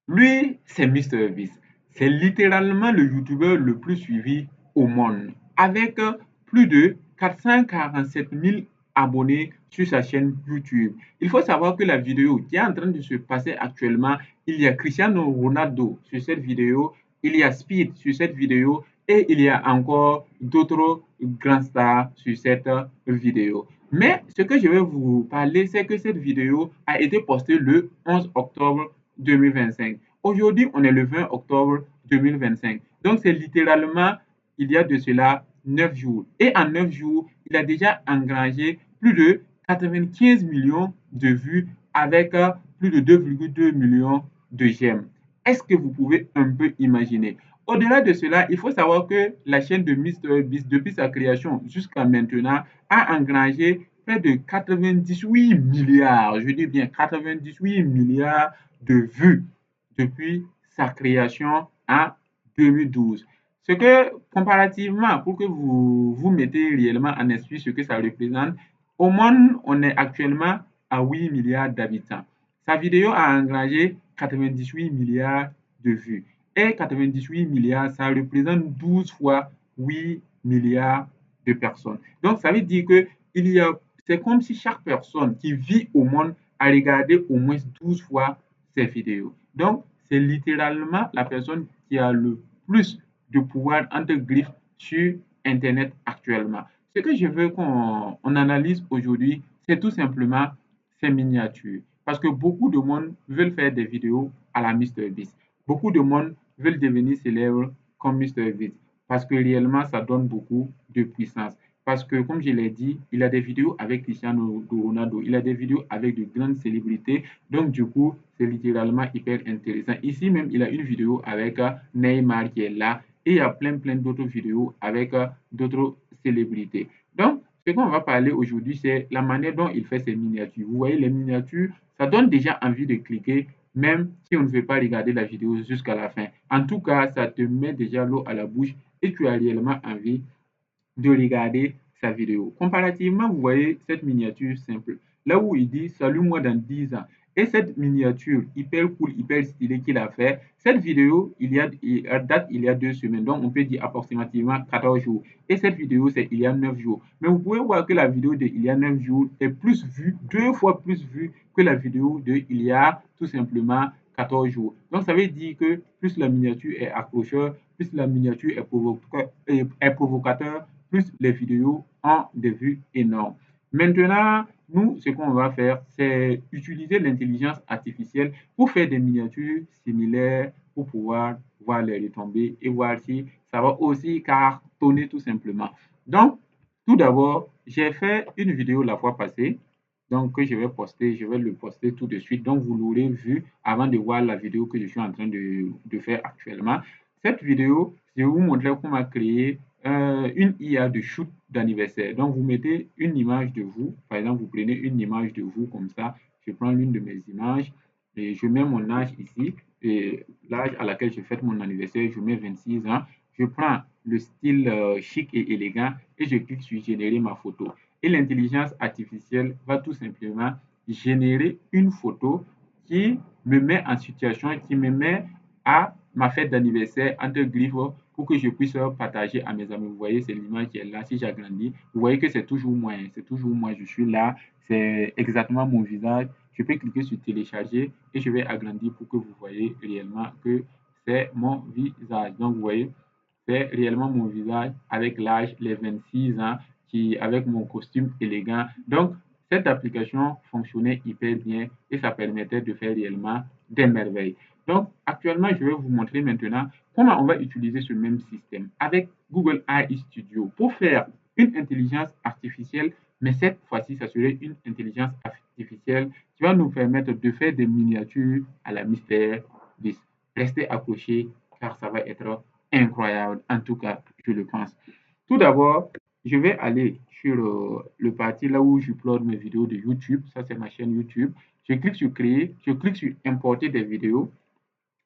Lui, c'est MrBeast. C'est littéralement le youtubeur le plus suivi au monde, avec plus de 447 000 abonnés sur sa chaîne YouTube. Il faut savoir que la vidéo qui est en train de se passer actuellement, il y a Cristiano Ronaldo sur cette vidéo, il y a Speed sur cette vidéo et il y a encore d'autres grands stars sur cette vidéo. Mais ce que je vais vous parler, c'est que cette vidéo a été postée le 11 octobre 2025. Aujourd'hui, on est le 20 octobre 2025. Donc, c'est littéralement, il y a de cela 9 jours. Et en 9 jours, il a déjà engrangé plus de 95 millions de vues avec plus de 2,2 millions de j'aime. Est-ce que vous pouvez un peu imaginer? Au-delà de cela, il faut savoir que la chaîne de MrBeast, depuis sa création jusqu'à maintenant, a engrangé près de 98 milliards, je dis bien 98 milliards de vues depuis sa création en 2012. Ce que, comparativement, pour que vous mettez réellement en esprit ce que ça représente, au monde, on est actuellement à 8 milliards d'habitants. Sa vidéo a engrangé 98 milliards de vues. Et 98 milliards, ça représente 12 fois 8 milliards de personnes. Donc, ça veut dire que c'est comme si chaque personne qui vit au monde a regardé au moins 12 fois ces vidéos. Donc, c'est littéralement la personne qui a le plus de pouvoir entre griffes sur Internet actuellement. Ce que je veux qu'on analyse aujourd'hui, c'est tout simplement ces miniatures. Parce que beaucoup de monde veulent faire des vidéos à la MrBeast. Beaucoup de monde veulent devenir célèbres comme MrBeast. Parce que réellement, ça donne beaucoup de puissance. Parce que, comme je l'ai dit, il a des vidéos avec Cristiano Ronaldo, il a des vidéos avec de grandes célébrités. Donc, du coup, c'est littéralement hyper intéressant. Ici même, il a une vidéo avec Neymar qui est là. Et il y a plein d'autres vidéos avec d'autres célébrités. Donc, ce qu'on va parler aujourd'hui, c'est la manière dont il fait ses miniatures. Vous voyez, les miniatures, ça donne déjà envie de cliquer, même si on ne veut pas regarder la vidéo jusqu'à la fin. En tout cas, ça te met déjà l'eau à la bouche et tu as réellement envie de regarder sa vidéo. Comparativement, vous voyez cette miniature simple, là où il dit salut-moi dans 10 ans. Et cette miniature hyper cool, hyper stylée qu'il a fait, cette vidéo, date il y a 2 semaines, donc on peut dire approximativement 14 jours. Et cette vidéo, c'est il y a 9 jours. Mais vous pouvez voir que la vidéo de il y a 9 jours est plus vue, 2 fois plus vue que la vidéo de il y a tout simplement 14 jours. Donc, ça veut dire que plus la miniature est accrocheur, plus la miniature est provocateur, plus les vidéos ont des vues énormes. Maintenant, nous, ce qu'on va faire, c'est utiliser l'intelligence artificielle pour faire des miniatures similaires pour pouvoir voir les retombées et voir si ça va aussi cartonner tout simplement. Donc, tout d'abord, j'ai fait une vidéo la fois passée, donc que je vais le poster tout de suite. Donc, vous l'aurez vu avant de voir la vidéo que je suis en train de faire actuellement. Cette vidéo, je vais vous montrer comment créer une IA de shoot d'anniversaire. Donc, vous mettez une image de vous. Par exemple, vous prenez une image de vous comme ça. Je prends l'une de mes images et je mets mon âge ici. Et l'âge à laquelle je fête mon anniversaire, je mets 26 ans. Je prends le style chic et élégant et je clique sur générer ma photo. Et l'intelligence artificielle va tout simplement générer une photo qui me met en situation, qui me met à ma fête d'anniversaire entre griffes pour que je puisse partager à mes amis. Vous voyez, c'est l'image qui est là. Si j'agrandis, vous voyez que c'est toujours moi. C'est toujours moi. Je suis là. C'est exactement mon visage. Je peux cliquer sur télécharger et je vais agrandir pour que vous voyez réellement que c'est mon visage. Donc, vous voyez, c'est réellement mon visage avec l'âge, les 26 ans, avec mon costume élégant. Donc, cette application fonctionnait hyper bien et ça permettait de faire réellement des merveilles. Donc, actuellement, je vais vous montrer maintenant comment on va utiliser ce même système avec Google AI Studio pour faire une intelligence artificielle, mais cette fois-ci, ça serait une intelligence artificielle qui va nous permettre de faire des miniatures à la Mystère 10. Restez accrochés car ça va être incroyable. En tout cas, je le pense. Tout d'abord, je vais aller sur le parti là où j'upload mes vidéos de YouTube. Ça, c'est ma chaîne YouTube. Je clique sur créer, je clique sur importer des vidéos.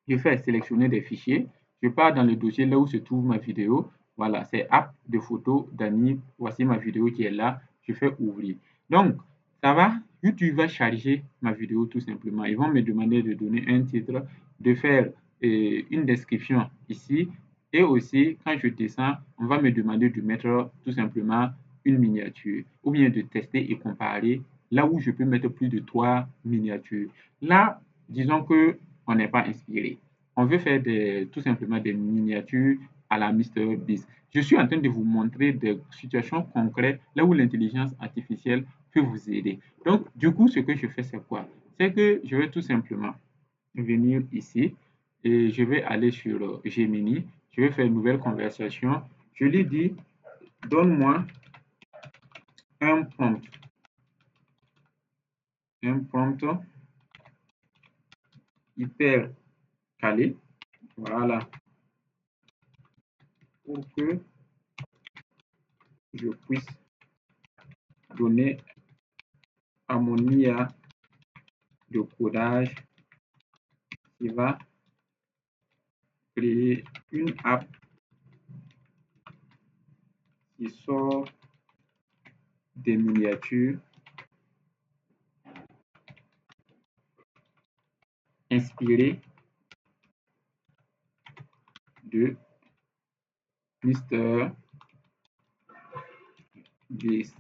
Je fais sélectionner des fichiers. Je pars dans le dossier là où se trouve ma vidéo. Voilà, c'est app de photos d'Annie. Voici ma vidéo qui est là. Je fais ouvrir. Donc, Ça va? YouTube va charger ma vidéo tout simplement. Ils vont me demander de donner un titre, de faire une description ici. Et aussi, quand je descends, on va me demander de mettre tout simplement une miniature ou bien de tester et comparer là où je peux mettre plus de 3 miniatures. Là, disons que on n'est pas inspiré. On veut faire tout simplement des miniatures à la MrBeast. Je suis en train de vous montrer des situations concrètes là où l'intelligence artificielle peut vous aider. Donc, du coup, ce que je fais, c'est quoi? C'est que je vais tout simplement venir ici et je vais aller sur Gemini. Je vais faire une nouvelle conversation. Je lui dis, donne-moi un prompt hyper calé, voilà, pour que je puisse donner à mon IA de codage qui va créer une app qui sort des miniatures inspirées de Mister Beast.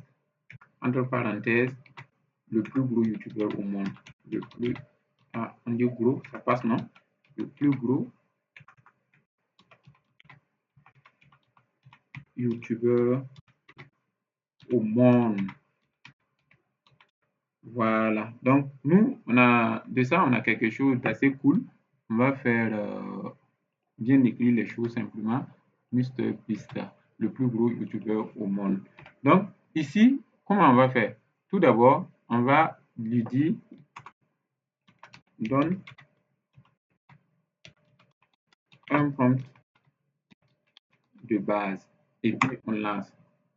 Entre parenthèses, le plus gros youtubeur au monde. Le plus, on dit gros, ça passe, non? Le plus gros youtubeur au monde. Voilà. Donc, nous, on a de ça, on a quelque chose d'assez cool. On va faire bien écrire les choses simplement. Mister Pista, le plus gros youtubeur au monde. Donc, ici, comment on va faire? Tout d'abord, on va lui dire donne un prompt de base et puis on lance.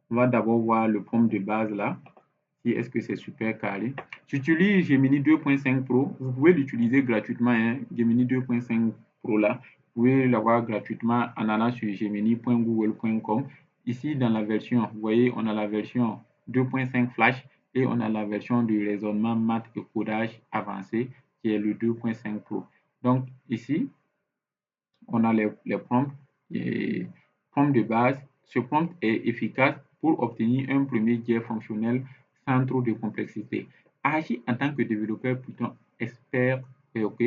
On va d'abord voir le prompt de base là. Si est-ce que c'est super carré. J'utilise Gemini 2.5 Pro. Vous pouvez l'utiliser gratuitement, hein, Gemini 2.5 Pro là. Vous pouvez l'avoir gratuitement en allant sur gemini.google.com. Ici, dans la version, vous voyez, on a la version 2.5 Flash et on a la version de raisonnement maths et codage avancé qui est le 2.5 Pro. Donc, ici, on a les prompts, et prompt de base. Ce prompt est efficace pour obtenir un premier jet fonctionnel sans trop de complexité. Agis en tant que développeur Python expert et ok,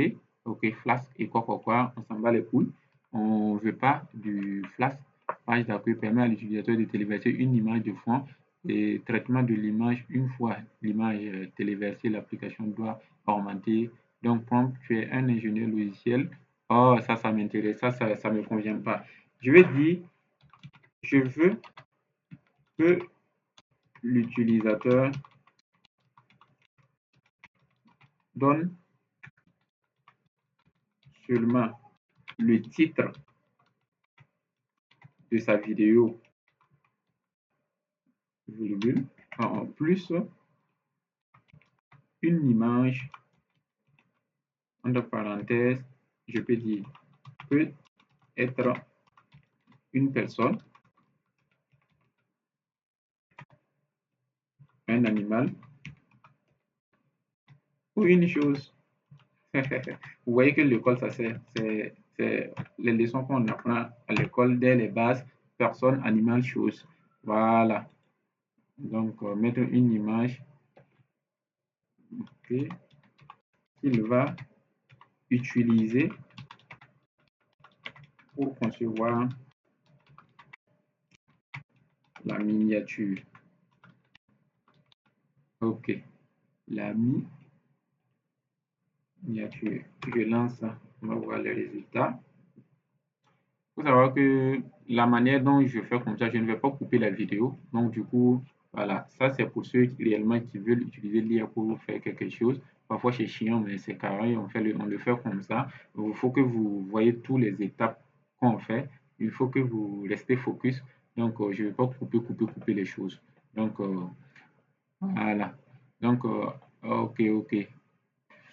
Flask et quoi, on s'en bat les couilles. On ne veut pas du Flask. Page d'accueil permet à l'utilisateur de téléverser une image de fond et traitement de l'image. Une fois l'image téléversée, l'application doit augmenter. Donc, prompt, tu es un ingénieur logiciel. Oh, ça m'intéresse, ça me convient pas. Je vais dire, je veux que l'utilisateur donne seulement le titre de sa vidéo, virgule, en plus une image, entre parenthèses, je peux dire, peut être une personne, un animal ou une chose. Vous voyez que l'école, ça c'est les leçons qu'on apprend à l'école dès les bases, personne, animal, chose. Voilà. Donc, mettre une image qu'il va utiliser pour concevoir la miniature. Ok, la miniature. Je lance ça, on va voir les résultats. Il faut savoir que la manière dont je fais comme ça, je ne vais pas couper la vidéo. Donc, du coup, voilà, ça c'est pour ceux qui réellement qui veulent utiliser l'IA pour faire quelque chose. Parfois c'est chiant, mais c'est carré, on le fait comme ça. Il faut que vous voyez toutes les étapes qu'on fait. Il faut que vous restez focus. Donc, je ne vais pas couper les choses. Donc, voilà. Donc, ok.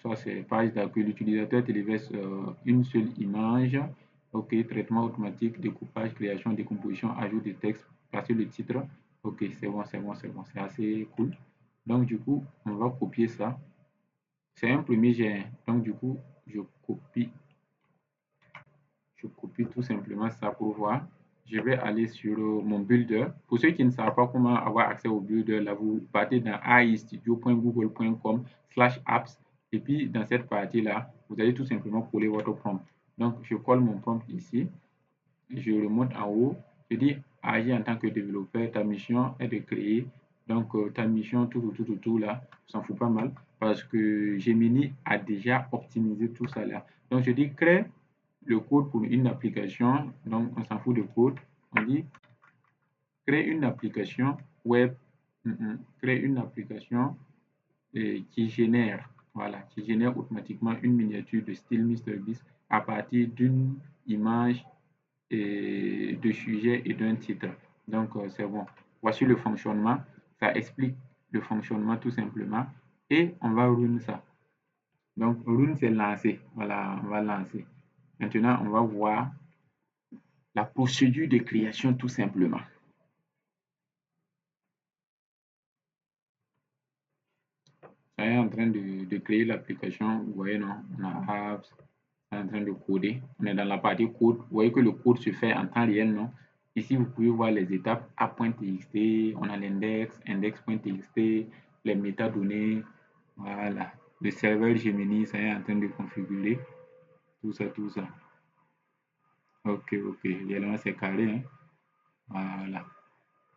Ça, c'est page d'accueil. L'utilisateur téléverse une seule image. Ok, traitement automatique, découpage, création, décomposition, ajout de texte, passer le titre. Ok, c'est bon. C'est assez cool. Donc, du coup, on va copier ça. C'est un premier jet. Donc, du coup, je copie tout simplement ça pour voir. Je vais aller sur mon builder. Pour ceux qui ne savent pas comment avoir accès au builder, là, vous partez dans aistudio.google.com/apps et puis dans cette partie-là, vous allez tout simplement coller votre prompt. Donc, je colle mon prompt ici, je remonte en haut, je dis agir en tant que développeur, ta mission est de créer. Donc, ta mission, tout là, s'en fout pas mal parce que Gemini a déjà optimisé tout ça là. Donc, je dis crée le code pour une application, donc on s'en fout de code, on dit créer une application web, créer une application qui génère, voilà, qui génère automatiquement une miniature de style MrBeast à partir d'une image et de sujet et d'un titre. Donc c'est bon. Voici le fonctionnement. Ça explique le fonctionnement tout simplement. Et on va run ça. Donc run c'est lancer. Voilà, on va lancer. Maintenant, on va voir la procédure de création tout simplement. Ça est en train de créer l'application. Vous voyez, non, on a apps, c'est en train de coder. On est dans la partie code. Vous voyez que le code se fait en temps réel, non? Ici, vous pouvez voir les étapes app.txt, on a l'index, index.txt, les métadonnées. Voilà. Le serveur Gemini, ça est en train de configurer. Tout ça, tout ça. Ok, ok. Réellement, c'est carré, hein? Voilà.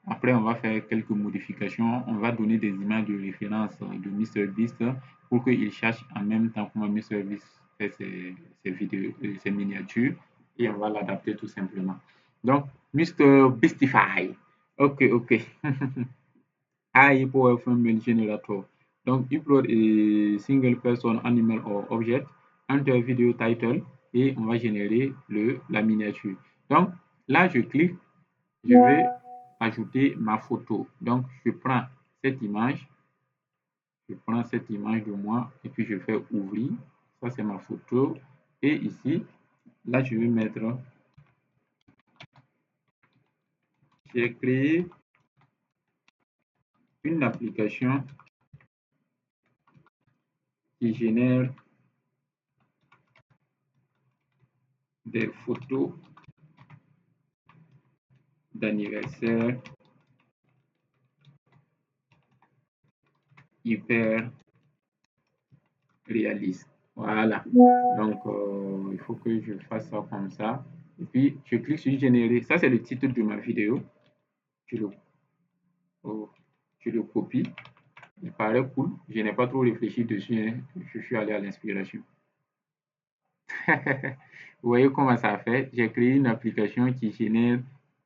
Après, on va faire quelques modifications. On va donner des images de référence de MrBeast pour qu'il cherche en même temps comment MrBeast fait ses vidéos, ses miniatures. Et on va l'adapter tout simplement. Donc, MrBeastify. Ok, ok. AI Power Frame Generator. Donc, upload a single person, animal or object, enter video title et on va générer la miniature. Donc, là, je clique, je vais ajouter ma photo. Donc, je prends cette image de moi et puis je fais ouvrir. Ça, c'est ma photo. Et ici, là, je vais mettre, j'ai créé une application qui génère des photos d'anniversaire hyper réaliste. Voilà. Donc, il faut que je fasse ça comme ça. Et puis, je clique sur générer. Ça, c'est le titre de ma vidéo. Je le, oh, je le copie. Il paraît cool. Je n'ai pas trop réfléchi dessus, hein. Je suis allé à l'inspiration. Vous voyez comment ça fait? J'ai créé une application qui génère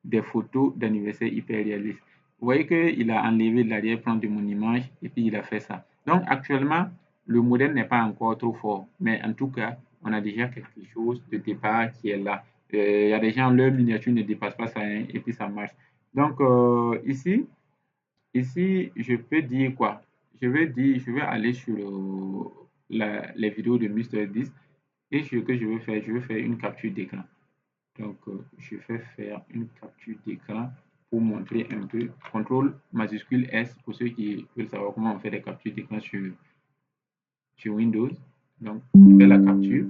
des photos d'anniversaire hyper réalistes. Vous voyez qu'il a enlevé l'arrière-plan de mon image et puis il a fait ça. Donc actuellement, le modèle n'est pas encore trop fort, mais en tout cas, on a déjà quelque chose de départ qui est là. Il y a des gens, leur miniature ne dépasse pas ça, hein, et puis ça marche. Donc ici, je peux dire quoi? Je vais aller sur les vidéos de MrBeast et ce que je vais faire une capture d'écran. Donc, je vais faire une capture d'écran pour montrer un peu. Contrôle majuscule S pour ceux qui veulent savoir comment on fait des captures d'écran sur Windows. Donc, je fais la capture.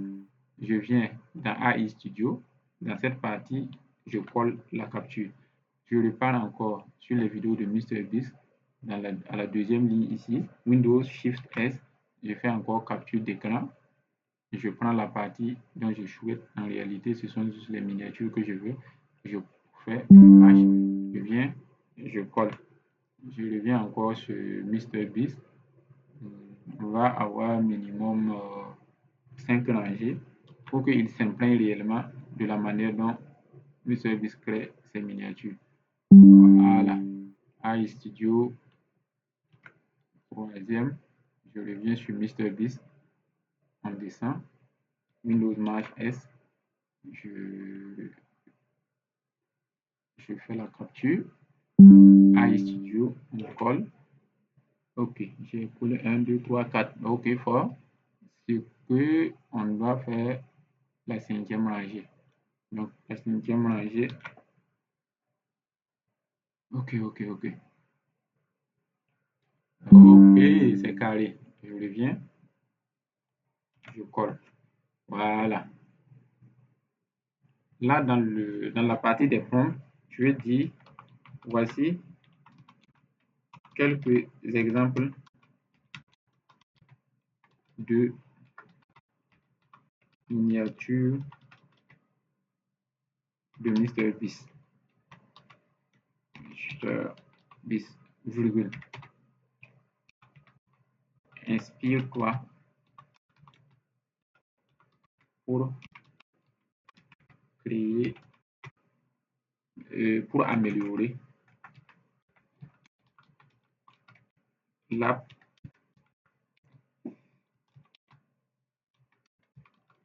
Je viens dans AI Studio. Dans cette partie, je colle la capture. Je repars encore sur les vidéos de MrBeast. À la deuxième ligne ici, Windows Shift S, je fais encore capture d'écran. Je prends la partie dont je souhaite. En réalité, ce sont juste les miniatures que je veux. Je fais une image. Je viens, je colle. Je reviens encore sur MrBeast. On va avoir minimum 5 rangées pour qu'il s'imprègne réellement de la manière dont MrBeast crée ses miniatures. Voilà. AI Studio, troisième. Je reviens sur MrBeast. On descend. Windows Maj S. Je fais la capture. AI Studio, on colle. Ok, j'ai collé 1, 2, 3, 4. Ok, fort. C'est que on va faire la cinquième rangée. Donc, la cinquième rangée. Ok, ok, ok. Ok, c'est carré. Je reviens, je colle. Voilà. Là, dans la partie des prompts, je vais dire, voici quelques exemples de miniatures de Mr. Beast. Mr. Beast, virgule. Inspire-toi pour créer, pour améliorer l'app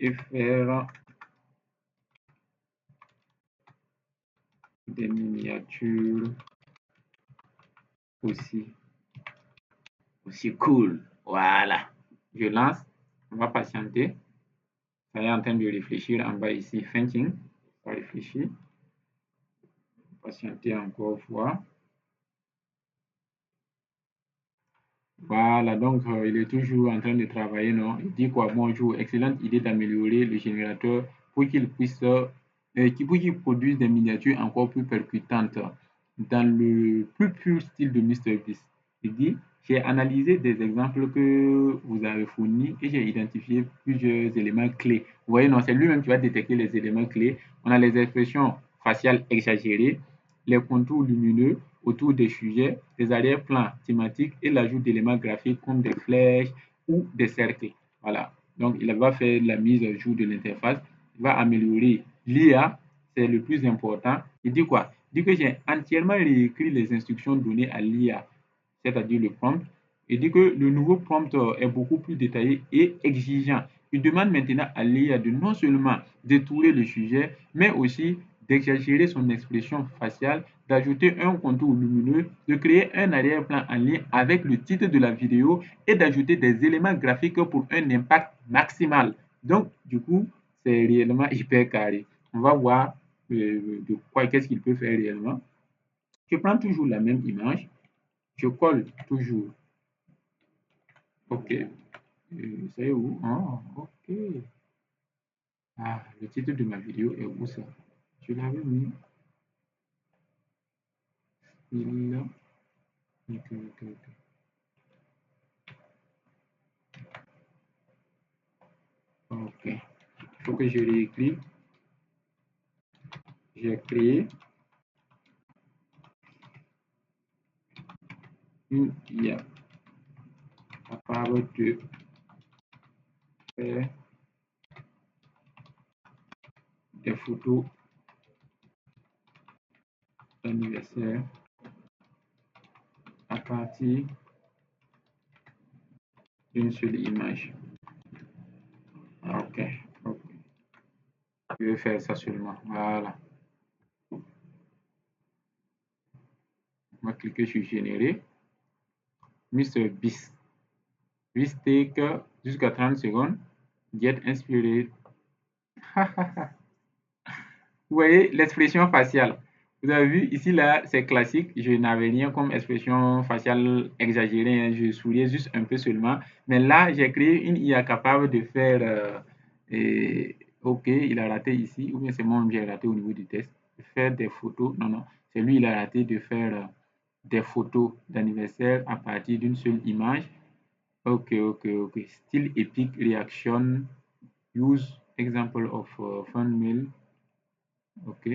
et faire des miniatures aussi, aussi cool. Voilà. Je lance. On va patienter. Ça est en train de réfléchir en bas ici. Thinking. Ça réfléchit. Patienter encore une fois. Voilà, donc il est toujours en train de travailler, non? Il dit quoi? Bonjour, excellente idée d'améliorer le générateur pour qu'il puisse, pour qu'il produise des miniatures encore plus percutantes dans le plus pur style de MrBeast. Il dit, j'ai analysé des exemples que vous avez fournis et j'ai identifié plusieurs éléments clés. Vous voyez, non, c'est lui-même qui va détecter les éléments clés. On a les expressions faciales exagérées, les contours lumineux autour des sujets, des arrière-plans thématiques et l'ajout d'éléments graphiques comme des flèches ou des cercles. Voilà. Donc, il va faire la mise à jour de l'interface. Il va améliorer l'IA, c'est le plus important. Il dit quoi? Il dit que j'ai entièrement réécrit les instructions données à l'IA, c'est-à-dire le prompt. Il dit que le nouveau prompt est beaucoup plus détaillé et exigeant. Il demande maintenant à l'IA de non seulement détourer le sujet, mais aussi d'exagérer son expression faciale, d'ajouter un contour lumineux, de créer un arrière-plan en lien avec le titre de la vidéo et d'ajouter des éléments graphiques pour un impact maximal. Donc, du coup, c'est réellement hyper carré. On va voir de quoi, qu'est-ce qu'il peut faire réellement. Je prends toujours la même image, je colle toujours. Ok. C'est où? Oh, ok. Ah, le titre de ma vidéo est où ça? Je l'avais mis. Il... Ok, ok, ok. Ok. Il faut que je réécrive. J'ai créé une IA capable de faire des photos d'anniversaire à partir d'une seule image. Ok, ok. Je vais faire ça seulement. Voilà. On va cliquer sur générer. Mr. Beast. Beast take jusqu'à 30 secondes. Get inspired. Vous voyez l'expression faciale. Vous avez vu, ici, là, c'est classique. Je n'avais rien comme expression faciale exagérée, hein. Je souriais juste un peu seulement. Mais là, j'ai créé une IA capable de faire... OK, il a raté ici. Ou bien c'est moi qui ai raté au niveau du test. De faire des photos. Non, non. C'est lui, il a raté de faire des photos d'anniversaire à partir d'une seule image. OK, OK, OK. Style epic reaction. Use example of thumbnail. OK.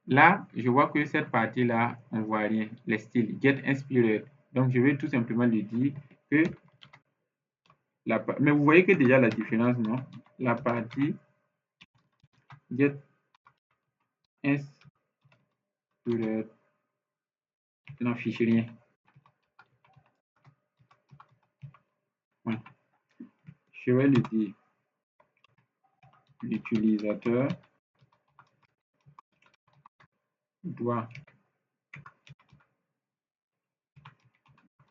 Là, je vois que cette partie-là, on ne voit rien. Les styles, get inspired. Donc, je vais tout simplement lui dire que mais vous voyez que déjà la différence, non? La partie get inspired n'affiche rien. Ouais. Je vais lui dire l'utilisateur doit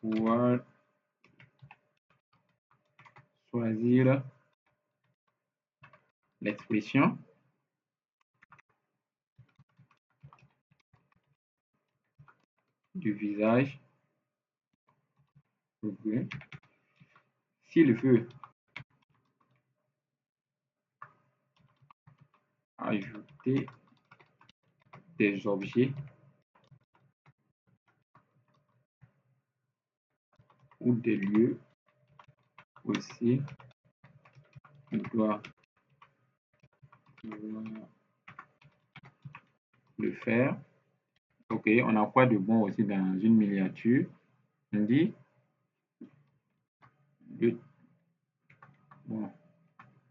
pouvoir choisir l'expression du visage Ok. S'il veut ajouter des objets ou des lieux aussi, il doit pouvoir le faire. Ok, on a quoi de bon aussi dans une miniature? On dit le, bon,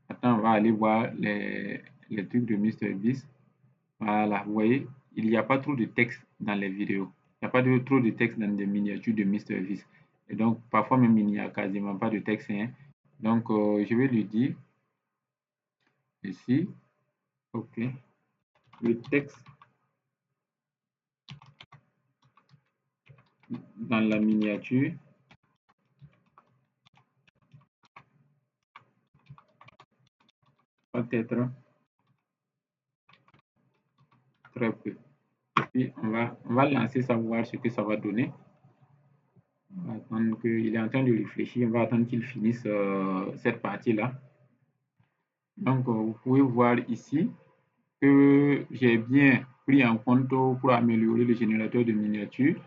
attends, on va aller voir les trucs de MrBeast. Voilà, vous voyez, il n'y a pas trop de texte dans les vidéos. Il n'y a pas trop de texte dans les miniatures de MrBeast. Et donc, parfois même, il n'y a quasiment pas de texte, hein. Donc, je vais lui dire ici, ok, le texte dans la miniature va être très peu. Et puis, on va lancer ça, voir ce que ça va donner. On va attendre qu'il est en train de réfléchir. On va attendre qu'il finisse cette partie-là. Donc, vous pouvez voir ici que j'ai bien pris en compte pour améliorer le générateur de miniatures.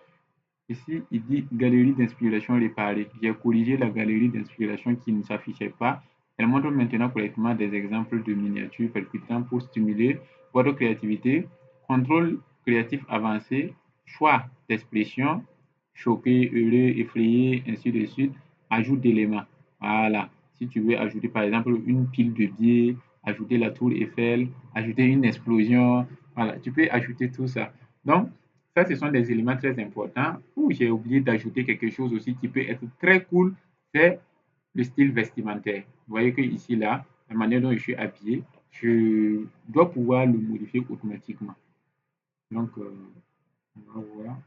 Ici, il dit galerie d'inspiration réparée. J'ai corrigé la galerie d'inspiration qui ne s'affichait pas. Elle montre maintenant correctement des exemples de miniatures percutants pour stimuler votre créativité. Contrôle créatif avancé, choix d'expression, choqué, heureux, effrayé, ainsi de suite. Ajout d'éléments. Voilà. Si tu veux ajouter par exemple une pile de billets, ajouter la tour Eiffel, ajouter une explosion, voilà, tu peux ajouter tout ça. Donc, ça, ce sont des éléments très importants. Ou j'ai oublié d'ajouter quelque chose aussi qui peut être très cool, c'est le style vestimentaire. Vous voyez que ici, là, la manière dont je suis habillé, je dois pouvoir le modifier automatiquement. Donc, on va voir.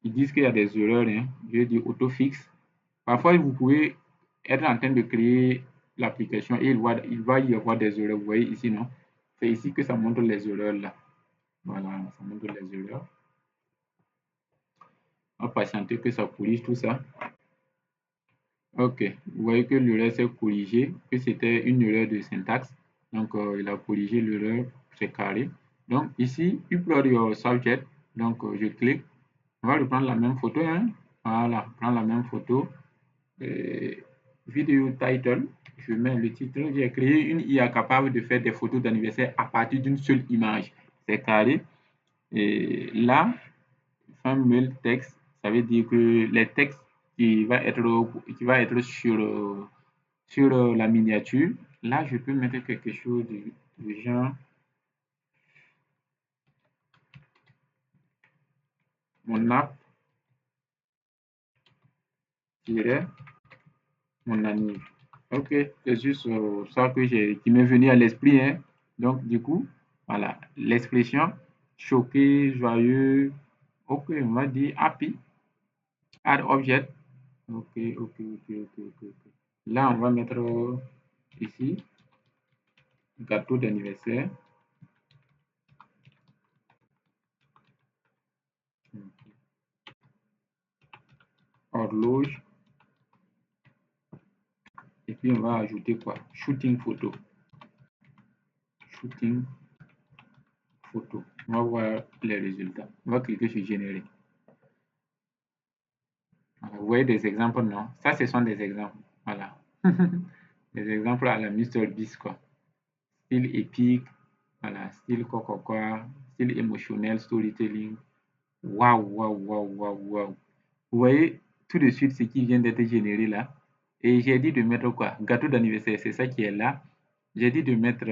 Ils disent qu'il y a des erreurs, hein. Je vais dire autofixe. Parfois, vous pouvez être en train de créer l'application et il va y avoir des erreurs. Vous voyez ici, non? C'est ici que ça montre les erreurs là. Voilà, ça montre les erreurs. On va patienter que ça corrige tout ça. Ok, vous voyez que l'erreur s'est corrigée, que c'était une erreur de syntaxe. Donc, il a corrigé l'erreur, c'est carré. Donc, ici, upload your subject. Donc, je clique. On va reprendre la même photo, hein. Voilà, prendre la même photo. Video title. Je mets le titre. J'ai créé une IA capable de faire des photos d'anniversaire à partir d'une seule image. C'est carré. Et là, mail texte, ça veut dire que les textes qui va être sur la miniature, là, je peux mettre quelque chose de genre mon app dirait mon anniv. Ok, c'est juste ça qui m'est venu à l'esprit, hein. Donc, du coup, voilà, l'expression choqué, joyeux. Ok, on va dire happy, add object. Ok, ok, ok, ok, ok, ok. Là, on va mettre ici gâteau d'anniversaire. Horloge. Et puis on va ajouter quoi? Shooting photo. Shooting photo. On va voir les résultats. On va cliquer sur générer. Voilà, vous voyez des exemples, non? Ça, ce sont des exemples. Voilà. Des exemples à la MrBeast, quoi. Style épique. Voilà. Style quoi. Style émotionnel, storytelling. Waouh, waouh, waouh, waouh, waouh. Vous voyez tout de suite ce qui vient d'être généré là. Et j'ai dit de mettre quoi? Gâteau d'anniversaire, c'est ça qui est là. J'ai dit de mettre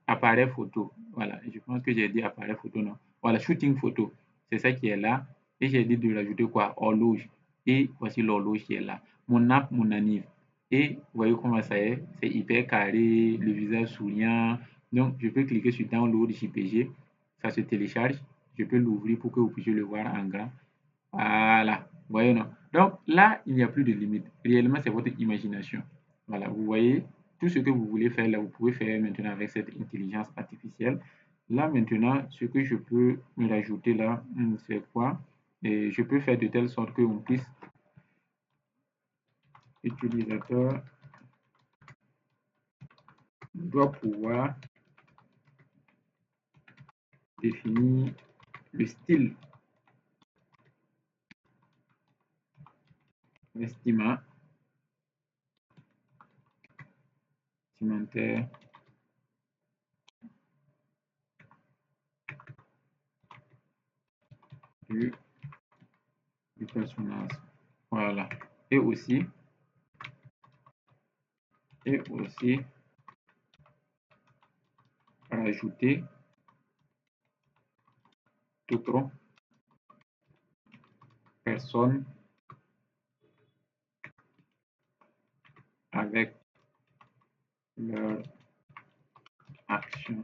appareil photo. Voilà, je pense que j'ai dit appareil photo, non. Voilà, shooting photo, c'est ça qui est là. Et j'ai dit de rajouter quoi? Horloge. Et voici l'horloge qui est là. Mon app, mon anniv. Et vous voyez comment ça est? C'est hyper carré, le visage souriant. Donc, je peux cliquer sur download JPG. Ça se télécharge. Je peux l'ouvrir pour que vous puissiez le voir en grand. Voilà, vous voyez, non? Donc là, il n'y a plus de limite. Réellement, c'est votre imagination. Voilà, vous voyez, tout ce que vous voulez faire là, vous pouvez faire maintenant avec cette intelligence artificielle. Là, maintenant, ce que je peux me rajouter là, c'est quoi? Et je peux faire de telle sorte qu'on puisse utilisateur doit pouvoir définir le style vestimentaire du, du personnage. Voilà. Et aussi rajouter d'autres personnes avec leur action.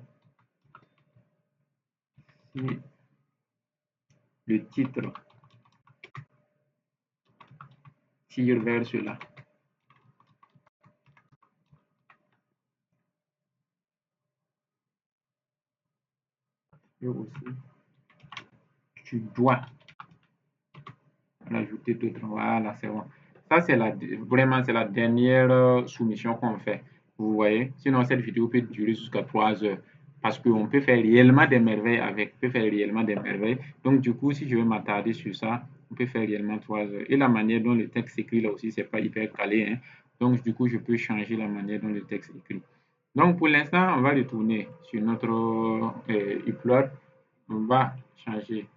Si le titre tire vers cela. Et aussi, tu dois rajouter d'autres. Voilà, c'est bon. Ça, c'est vraiment, c'est la dernière soumission qu'on fait. Vous voyez? Sinon, cette vidéo peut durer jusqu'à 3 heures. Parce qu'on peut faire réellement des merveilles avec. On peut faire réellement des merveilles. Donc, du coup, si je veux m'attarder sur ça, on peut faire réellement 3 heures. Et la manière dont le texte s'écrit là aussi, c'est pas hyper calé, hein. Donc, du coup, je peux changer la manière dont le texte est écrit. Donc, pour l'instant, on va retourner sur notre upload. On va changer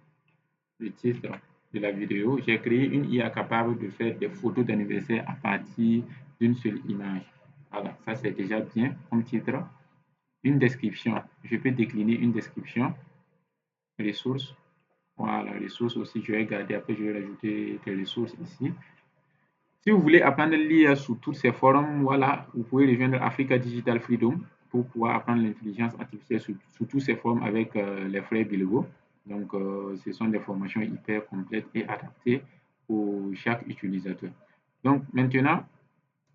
le titre de la vidéo. J'ai créé une IA capable de faire des photos d'anniversaire à partir d'une seule image. Voilà, ça c'est déjà bien comme titre. Une description. Je peux décliner une description. Ressources. Voilà, ressources aussi, je vais garder. Après, je vais rajouter des ressources ici. Si vous voulez apprendre l'IA sous toutes ces formes, voilà, vous pouvez rejoindre Africa Digital Freedom pour pouvoir apprendre l'intelligence artificielle sous toutes ces formes avec les frais Bilgo. Donc, ce sont des formations hyper complètes et adaptées pour chaque utilisateur. Donc, maintenant,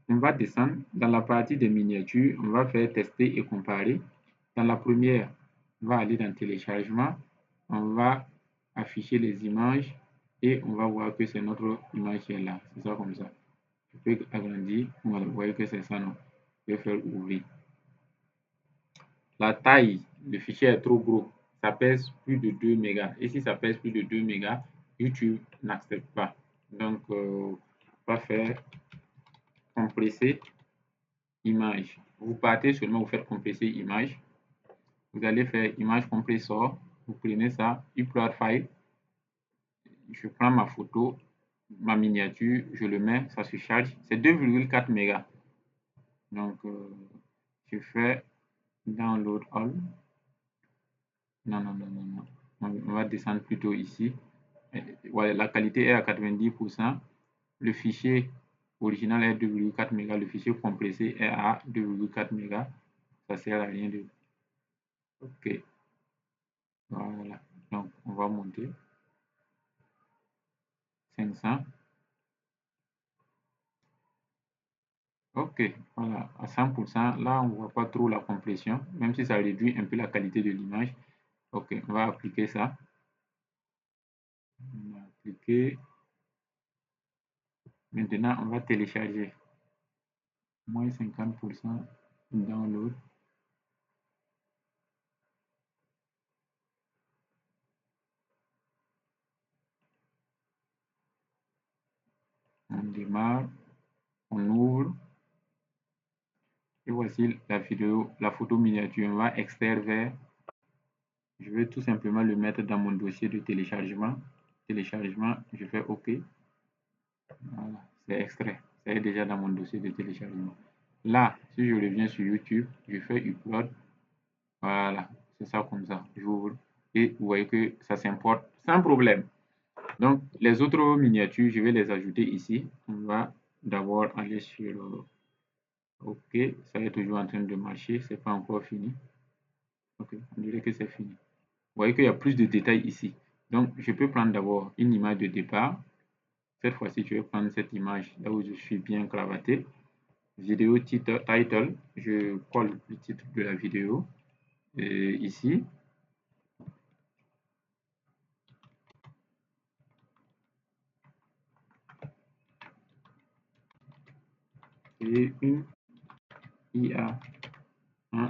on va descendre dans la partie des miniatures. On va faire tester et comparer. Dans la première, on va aller dans téléchargement. On va afficher les images et on va voir que c'est notre image qui est là. C'est ça comme ça. Je peux agrandir. Voilà, vous voyez que c'est ça, non? Je vais faire ouvrir. La taille, le fichier est trop gros. Ça pèse plus de 2 mégas. Et si ça pèse plus de 2 mégas, YouTube n'accepte pas. Donc, on va faire compresser image. Vous partez seulement, vous faites compresser image. Vous allez faire image compressor. Vous prenez ça, upload file. Je prends ma photo, ma miniature, je le mets, ça se charge. C'est 2,4 mégas. Donc, je fais download all. Non, non, non, non, non. On va descendre plutôt ici. Ouais, la qualité est à 90%. Le fichier original est 2,4 mégas. Le fichier compressé est à 2,4 mégas. Ça sert à rien de. OK. Voilà. Donc, on va monter. 500. OK. Voilà. À 100%. Là, on ne voit pas trop la compression, même si ça réduit un peu la qualité de l'image. OK. On va appliquer ça. On va appliquer. Maintenant, on va télécharger. Moins 50% download. On démarre, on ouvre. Et voici la vidéo, la photo miniature. On va extraire vers. Je vais tout simplement le mettre dans mon dossier de téléchargement. Téléchargement, je fais OK. Voilà, c'est extrait. C'est déjà dans mon dossier de téléchargement. Là, si je reviens sur YouTube, je fais upload. Voilà, c'est ça comme ça. J'ouvre et vous voyez que ça s'importe sans problème. Donc, les autres miniatures, je vais les ajouter ici. On va d'abord aller sur OK, ça est toujours en train de marcher, c'est pas encore fini. OK, on dirait que c'est fini. Vous voyez qu'il y a plus de détails ici. Donc, je peux prendre d'abord une image de départ. Cette fois-ci, je vais prendre cette image là où je suis bien cravaté. Vidéo title, je colle le titre de la vidéo ici. créer une IA en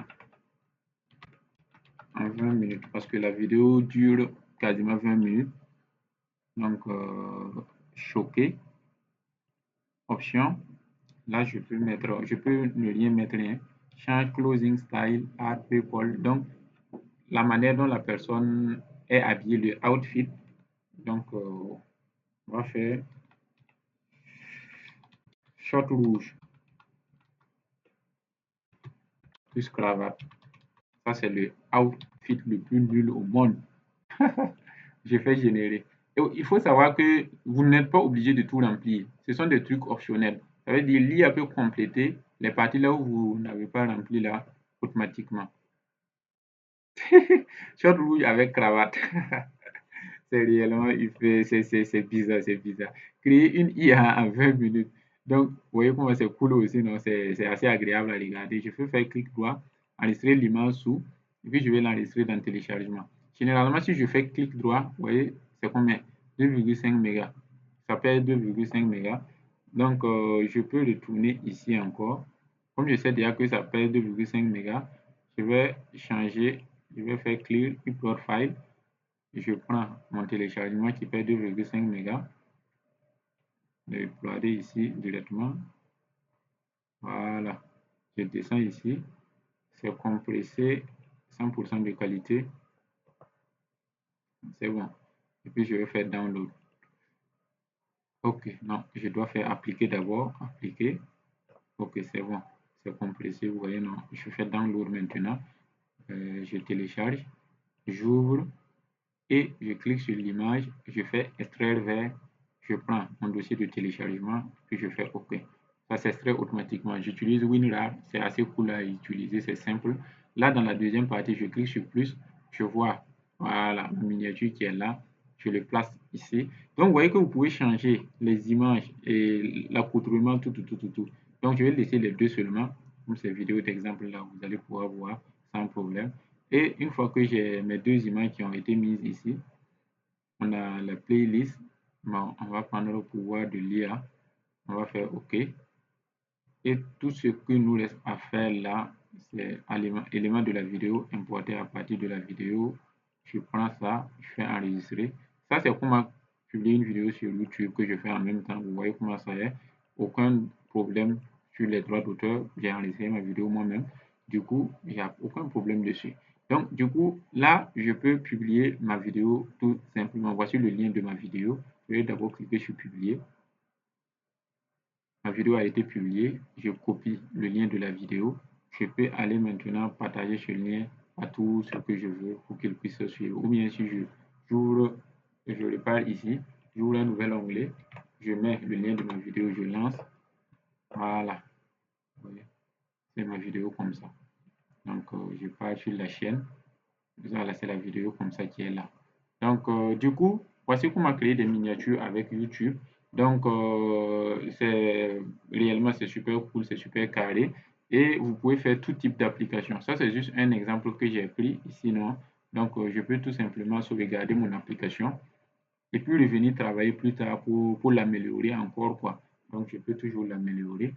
20 minutes parce que la vidéo dure quasiment 20 minutes. Donc, choqué, option. Là, je peux ne rien mettre, rien. Change closing style, add people. Donc, la manière dont la personne est habillée, le outfit. Donc, on va faire short rouge plus cravate. Ça, c'est le outfit le plus nul au monde. Je fais générer. Et il faut savoir que vous n'êtes pas obligé de tout remplir. Ce sont des trucs optionnels. Ça veut dire l'IA peut compléter les parties là où vous n'avez pas rempli là automatiquement. Short rouge avec cravate. C'est réellement, c'est bizarre, c'est bizarre. Créer une IA en 20 minutes. Donc, vous voyez comment c'est cool aussi, non? C'est assez agréable à regarder. Je peux faire clic droit, enregistrer l'image sous, et puis je vais l'enregistrer dans téléchargement. Généralement, si je fais clic droit, vous voyez, c'est combien? 2,5 mégas. Ça pèse 2,5 mégas. Donc, je peux retourner ici encore. Comme je sais déjà que ça pèse 2,5 mégas, je vais changer, je vais faire clic, upload file. Je prends mon téléchargement qui fait 2,5 mégas, je vais uploader ici directement. Voilà, je descends ici, c'est compressé 100% de qualité, c'est bon. Et puis je vais faire download. Ok, non, je dois faire appliquer d'abord, appliquer. Ok, c'est bon, c'est compressé, vous voyez, non, je fais download maintenant. Je télécharge, j'ouvre et je clique sur l'image, je fais extraire vers, je prends mon dossier de téléchargement, puis je fais OK. Ça s'extrait automatiquement. J'utilise WinRAR, c'est assez cool à utiliser, c'est simple. Là, dans la deuxième partie, je clique sur plus, je vois, voilà, ma miniature qui est là, je le place ici. Donc, vous voyez que vous pouvez changer les images et l'accoutrement, tout. Donc, je vais laisser les deux seulement, comme ces vidéos d'exemple là, vous allez pouvoir voir sans problème. Et une fois que j'ai mes deux images qui ont été mises ici, on a la playlist. Bon, on va prendre le pouvoir de l'IA. On va faire OK. Et tout ce que nous reste à faire là, c'est élément de la vidéo, importer à partir de la vidéo. Je prends ça, je fais enregistrer. Ça, c'est comment publier une vidéo sur YouTube que je fais en même temps. Vous voyez comment ça est. Aucun problème sur les droits d'auteur. J'ai enregistré ma vidéo moi-même. Du coup, il n'y a aucun problème dessus. Donc, du coup, là, je peux publier ma vidéo tout simplement. Voici le lien de ma vidéo. Je vais d'abord cliquer sur publier. Ma vidéo a été publiée, je copie le lien de la vidéo. Je peux aller maintenant partager ce lien à tous ceux que je veux pour qu'ils puissent suivre. Ou bien si j'ouvre, je le parle ici, j'ouvre un nouvel onglet, je mets le lien de ma vidéo, je lance. Voilà, c'est ma vidéo comme ça. Donc, je pars sur la chaîne. Voilà, c'est la vidéo comme ça qui est là. Donc, du coup, voici comment créer des miniatures avec YouTube. Donc, c'est réellement, c'est super cool, c'est super carré. Et vous pouvez faire tout type d'application. Ça, c'est juste un exemple que j'ai pris ici, non? Donc, je peux tout simplement sauvegarder mon application et puis revenir travailler plus tard pour l'améliorer encore, quoi. Donc, je peux toujours l'améliorer.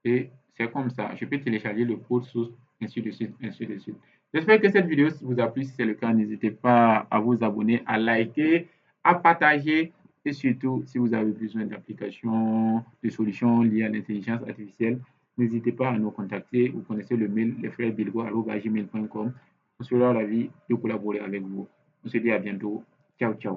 Et c'est comme ça. Je peux télécharger le code source, ainsi de suite, ainsi de suite. J'espère que cette vidéo vous a plu. Si c'est le cas, n'hésitez pas à vous abonner, à liker, à partager. Et surtout, si vous avez besoin d'applications, de solutions liées à l'intelligence artificielle, n'hésitez pas à nous contacter. Vous connaissez le mail, lesfrèsbilgo@gmail.com. On sera ravis de collaborer avec vous. On se dit à bientôt. Ciao, ciao.